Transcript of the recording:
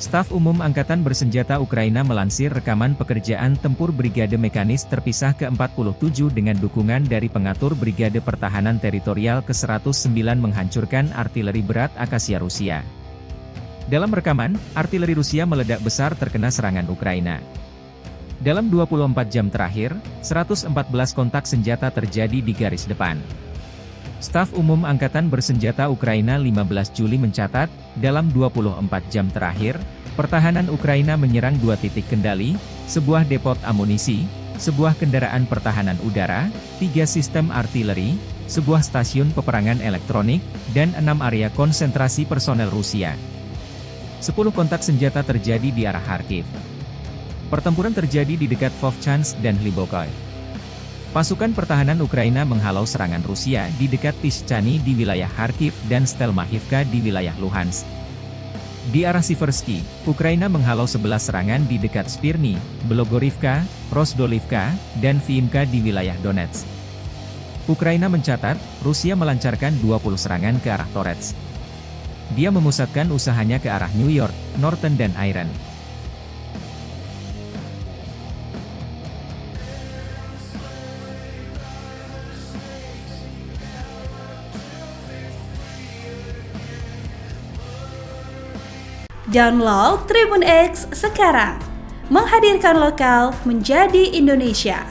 Staf Umum Angkatan Bersenjata Ukraina melansir rekaman pekerjaan tempur Brigade Mekanis Terpisah ke-47 dengan dukungan dari pengatur Brigade Pertahanan Teritorial ke-109 menghancurkan artileri berat Akasia Rusia. Dalam rekaman, artileri Rusia meledak besar terkena serangan Ukraina. Dalam 24 jam terakhir, 114 kontak senjata terjadi di garis depan. Staf Umum Angkatan Bersenjata Ukraina 15 Juli mencatat, dalam 24 jam terakhir, pertahanan Ukraina menyerang 2 titik kendali, sebuah depot amunisi, sebuah kendaraan pertahanan udara, 3 sistem artileri, sebuah stasiun peperangan elektronik, dan 6 area konsentrasi personel Rusia. 10 kontak senjata terjadi di arah Kharkiv. Pertempuran terjadi di dekat Vovchansk dan Hlibokoy. Pasukan pertahanan Ukraina menghalau serangan Rusia di dekat Pischany di wilayah Kharkiv dan Stelmachivka di wilayah Luhansk. Di arah Siversky, Ukraina menghalau 11 serangan di dekat Spirny, Belogorivka, Rozdolivka, dan Viimka di wilayah Donetsk. Ukraina mencatat, Rusia melancarkan 20 serangan ke arah Torets. Dia memusatkan usahanya ke arah New York, Norton dan Iron. Download Tribun X sekarang, menghadirkan lokal menjadi Indonesia.